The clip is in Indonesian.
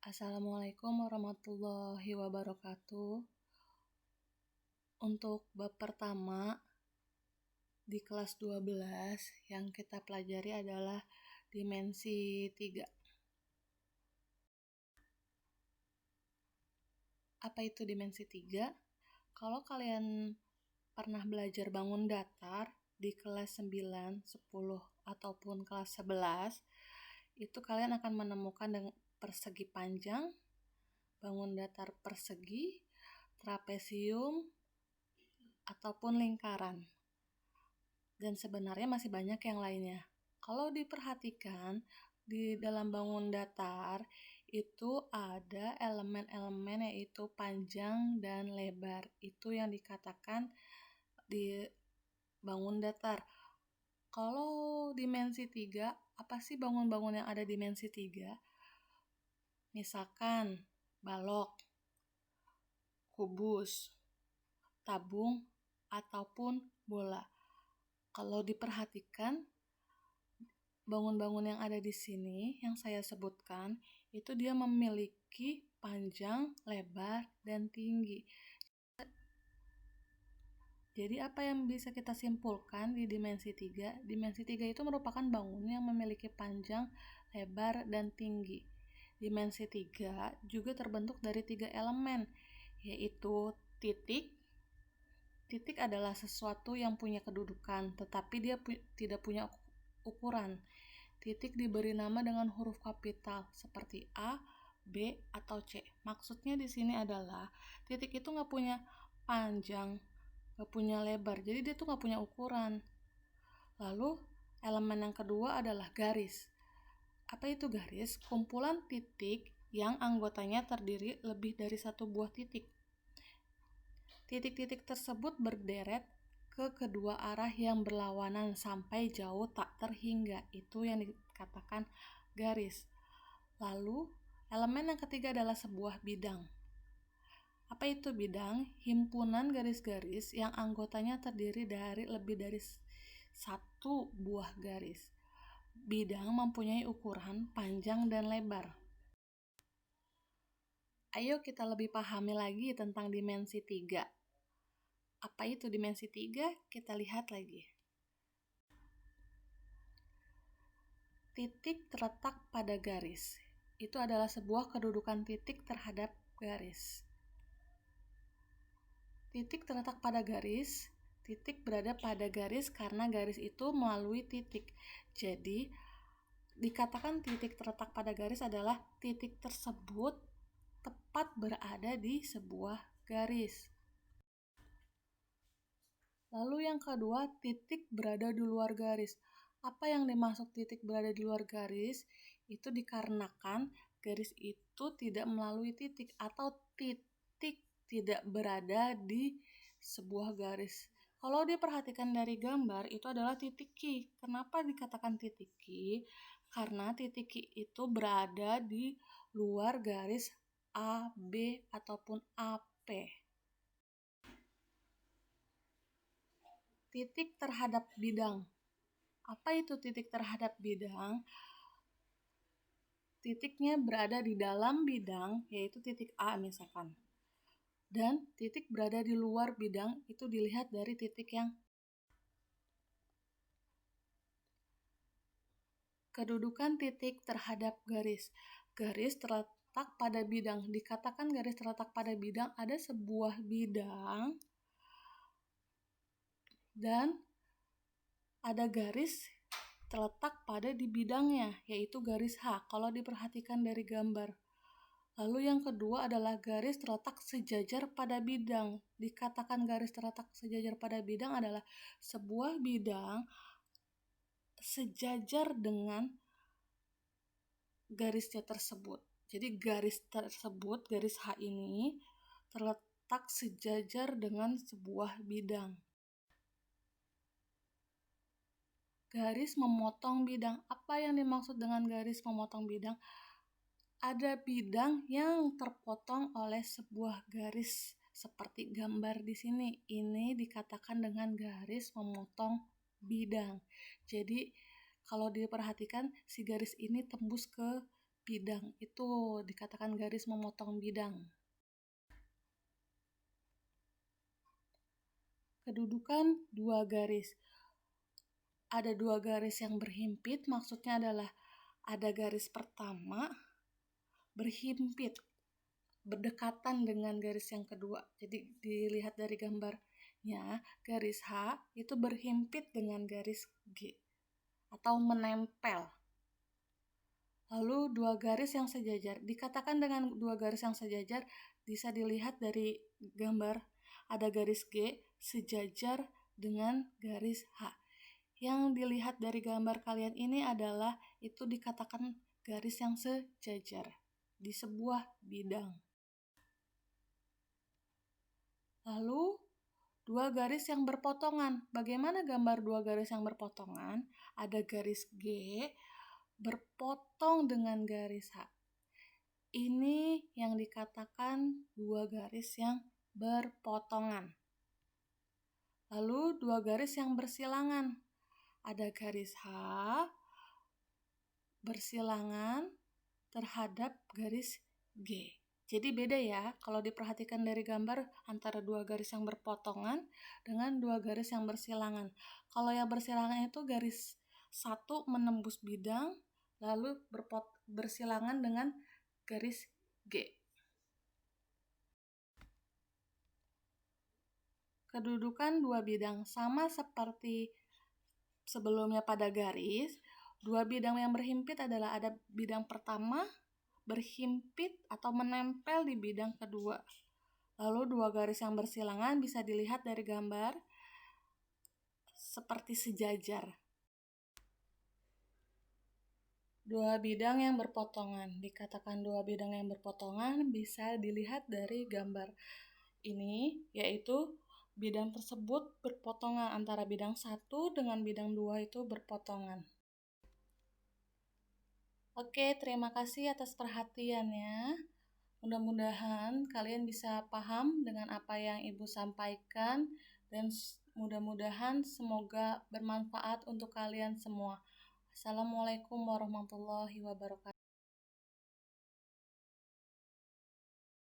Assalamualaikum warahmatullahi wabarakatuh. Untuk bab pertama di kelas 12 yang kita pelajari adalah dimensi 3. Apa itu dimensi 3? Kalau kalian pernah belajar bangun datar di kelas 9, 10, ataupun kelas 11, itu kalian akan menemukan dengan persegi panjang, bangun datar persegi, trapesium, ataupun lingkaran. Dan sebenarnya masih banyak yang lainnya. Kalau diperhatikan, di dalam bangun datar itu ada elemen-elemen yaitu panjang dan lebar. Itu yang dikatakan di bangun datar. Kalau dimensi 3, apa sih bangun-bangun yang ada dimensi 3? Misalkan balok, kubus, tabung, ataupun bola. Kalau diperhatikan, bangun-bangun yang ada di sini yang saya sebutkan itu dia memiliki panjang, lebar, dan tinggi. Jadi apa yang bisa kita simpulkan di dimensi 3? Dimensi 3 itu merupakan bangun yang memiliki panjang, lebar, dan tinggi. Dimensi 3 juga terbentuk dari 3 elemen, yaitu titik. Titik adalah sesuatu yang punya kedudukan, tetapi dia tidak punya ukuran. Titik diberi nama dengan huruf kapital seperti A, B, atau C. Maksudnya di sini adalah titik itu nggak punya panjang, nggak punya lebar, jadi dia tuh nggak punya ukuran. Lalu elemen yang kedua adalah garis. Apa itu garis? Kumpulan titik yang anggotanya terdiri lebih dari satu buah titik. Titik-titik tersebut berderet ke kedua arah yang berlawanan sampai jauh tak terhingga. Itu yang dikatakan garis. Lalu, elemen yang ketiga adalah sebuah bidang. Apa itu bidang? Himpunan garis-garis yang anggotanya terdiri dari lebih dari satu buah garis. Bidang mempunyai ukuran panjang dan lebar. Ayo kita lebih pahami lagi tentang dimensi 3. Apa itu dimensi 3? Kita lihat lagi. Titik terletak pada garis. Itu adalah sebuah kedudukan titik terhadap garis. Titik terletak pada garis. Titik berada pada garis karena garis itu melalui titik. Jadi, dikatakan titik terletak pada garis adalah titik tersebut tepat berada di sebuah garis. Lalu yang kedua, titik berada di luar garis. Apa yang dimaksud titik berada di luar garis? Itu dikarenakan garis itu tidak melalui titik atau titik tidak berada di sebuah garis. Kalau diperhatikan dari gambar, itu adalah titik Q. Kenapa dikatakan titik Q? Karena titik Q itu berada di luar garis A, B, ataupun AP. Titik terhadap bidang. Apa itu titik terhadap bidang? Titiknya berada di dalam bidang, yaitu titik A misalkan. Dan titik berada di luar bidang itu dilihat dari titik yang kedudukan titik terhadap garis. Garis terletak pada bidang. Dikatakan garis terletak pada bidang, ada sebuah bidang dan ada garis terletak pada di bidangnya, yaitu garis H, kalau diperhatikan dari gambar. Lalu yang kedua adalah garis terletak sejajar pada bidang. Dikatakan garis terletak sejajar pada bidang adalah sebuah bidang sejajar dengan garisnya tersebut. Jadi garis tersebut, garis H ini terletak sejajar dengan sebuah bidang. Garis memotong bidang. Apa yang dimaksud dengan garis memotong bidang? Ada bidang yang terpotong oleh sebuah garis seperti gambar di sini. Ini dikatakan dengan garis memotong bidang. Jadi kalau diperhatikan si garis ini tembus ke bidang, itu dikatakan garis memotong bidang. Kedudukan dua garis. Ada dua garis yang berhimpit, maksudnya adalah ada garis pertama berhimpit, berdekatan dengan garis yang kedua. Jadi dilihat dari gambarnya, garis H itu berhimpit dengan garis G atau menempel. Lalu dua garis yang sejajar, dikatakan dengan dua garis yang sejajar bisa dilihat dari gambar ada garis G sejajar dengan garis H. Yang dilihat dari gambar kalian ini adalah itu dikatakan garis yang sejajar di sebuah bidang. Lalu dua garis yang berpotongan. Bagaimana gambar dua garis yang berpotongan? Ada garis G berpotong dengan garis H. Ini yang dikatakan dua garis yang berpotongan. Lalu dua garis yang bersilangan. Ada garis H bersilangan terhadap garis G. Jadi beda ya kalau diperhatikan dari gambar antara dua garis yang berpotongan dengan dua garis yang bersilangan. Kalau yang bersilangan itu garis satu menembus bidang lalu bersilangan dengan garis G. Kedudukan dua bidang sama seperti sebelumnya pada garis. Dua bidang yang berhimpit adalah ada bidang pertama berhimpit atau menempel di bidang kedua. Lalu dua garis yang bersilangan bisa dilihat dari gambar seperti sejajar. Dua bidang yang berpotongan, dikatakan dua bidang yang berpotongan bisa dilihat dari gambar ini, yaitu bidang tersebut berpotongan antara bidang 1 dengan bidang 2 itu berpotongan. Oke, terima kasih atas perhatiannya. Mudah-mudahan kalian bisa paham dengan apa yang Ibu sampaikan dan mudah-mudahan semoga bermanfaat untuk kalian semua. Assalamualaikum warahmatullahi wabarakatuh.